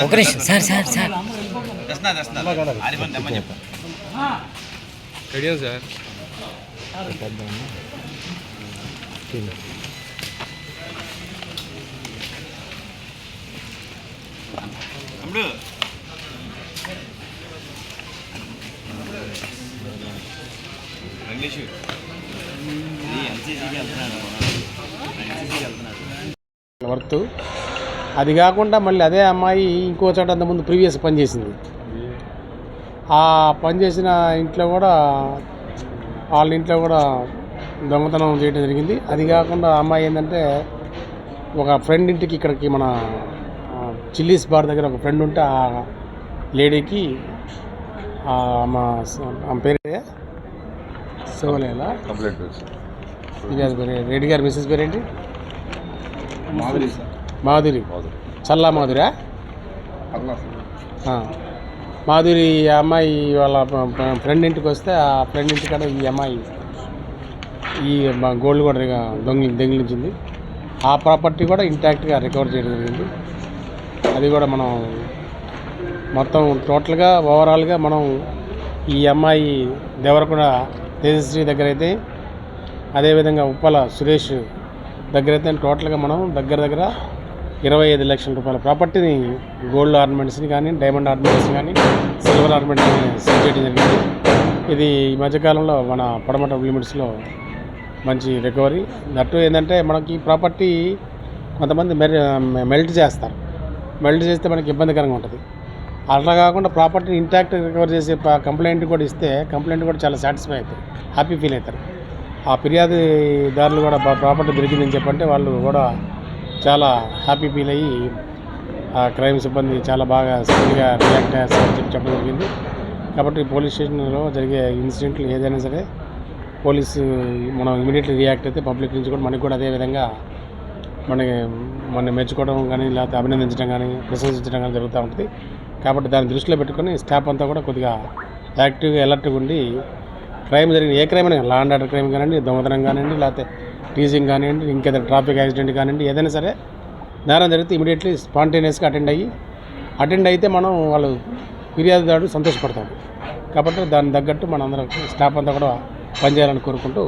ఒక నిమిషం sir sir sir ready sir worth అది కాకుండా మళ్ళీ అదే అమ్మాయి ఇంకో చోట అంతకుముందు ప్రీవియస్ పనిచేసింది. ఆ పనిచేసిన ఇంట్లో కూడా వాళ్ళ ఇంట్లో కూడా దొంగతనం చేయడం జరిగింది. అది కాకుండా అమ్మాయి ఏంటంటే ఒక ఫ్రెండ్ ఇంటికి ఇక్కడికి మన చిల్లీస్ బార్ దగ్గర ఒక ఫ్రెండ్ ఉంటే ఆ లేడీకి మా పేరు శివలేలా రెడ్డి గారి మిస్సెస్ పేరేంటి? మాధురి. చల్లా మాధురా? మాధురి అమ్మాయి వాళ్ళ ఫ్రెండ్ ఇంటికి వస్తే ఆ ఫ్రెండ్ ఇంటికాడ ఈ అమ్మాయి ఈ గోల్డ్ కూడా దొంగిలించింది. ఆ ప్రాపర్టీ కూడా ఇంటాక్ట్గా రికవర్ చేయడం జరిగింది. అది కూడా మనం మొత్తం టోటల్గా ఓవరాల్గా మనం ఈ అమ్మాయి దేవరకొండ తేజశ్రీ దగ్గర అయితే, అదేవిధంగా ఉప్పల సురేష్ దగ్గర అయితే టోటల్గా మనం దగ్గర 25 లక్షల రూపాయల ప్రాపర్టీని గోల్డ్ ఆర్నమెంట్స్ని కానీ, డైమండ్ ఆర్నమెంట్స్ని కానీ, సిల్వర్ ఆర్నమెంట్స్ని సెల్ చేయడం జరిగింది. ఇది ఈ మధ్యకాలంలో మన పడమట లిమిట్స్లో మంచి రికవరీ. దట్టు ఏంటంటే మనకి ప్రాపర్టీ కొంతమంది మెల్ట్ చేస్తారు. మెల్ట్ చేస్తే మనకి ఇబ్బందికరంగా ఉంటుంది. అట్లా కాకుండా ప్రాపర్టీని ఇంటాక్ట్ రికవర్ చేసే కంప్లైంట్ కూడా ఇస్తే కంప్లైంట్ కూడా చాలా సాటిస్ఫై అవుతారు, హ్యాపీ ఫీల్ అవుతారు. ఆ ఫిర్యాదుదారులు కూడా ప్రాపర్టీ దొరికిందని చెప్పంటే వాళ్ళు కూడా చాలా హ్యాపీ ఫీల్ అయ్యి ఆ క్రైమ్ సిబ్బంది చాలా బాగా స్పీడ్గా రియాక్ట్ అయ్యారని చెప్పడం జరిగింది. కాబట్టి పోలీస్ స్టేషన్లో జరిగే ఇన్సిడెంట్లు ఏదైనా సరే పోలీసు మనం ఇమీడియట్లీ రియాక్ట్ అయితే పబ్లిక్ నుంచి కూడా మనకి కూడా అదేవిధంగా మన మెచ్చుకోవడం కానీ, లేకపోతే అభినందించడం కానీ, ప్రశంసించడం కానీ జరుగుతూ ఉంటుంది. కాబట్టి దాన్ని దృష్టిలో పెట్టుకొని స్టాఫ్ అంతా కూడా కొద్దిగా యాక్టివ్గా అలర్ట్గా ఉండి క్రైమ్ జరిగిన ఏ క్రైమ్ అయినా, లా అండ్ ఆర్డర్ క్రైమ్ కానివ్వండి, దొంగతనం కానివ్వండి, లేకపోతే టీజింగ్ కానివ్వండి, ఇంకేదైనా ట్రాఫిక్ యాక్సిడెంట్ కానివ్వండి, ఏదైనా సరే నేరం జరిగితే ఇమీడియట్లీ స్పాంటేనియస్గా అటెండ్ అయితే మనం వాళ్ళు ఫిర్యాదుదారుడు సంతోషపడతాడు. కాబట్టి దాన్ని తగ్గట్టు మనందరం స్టాఫ్ అంతా కూడా పనిచేయాలని కోరుకుంటూ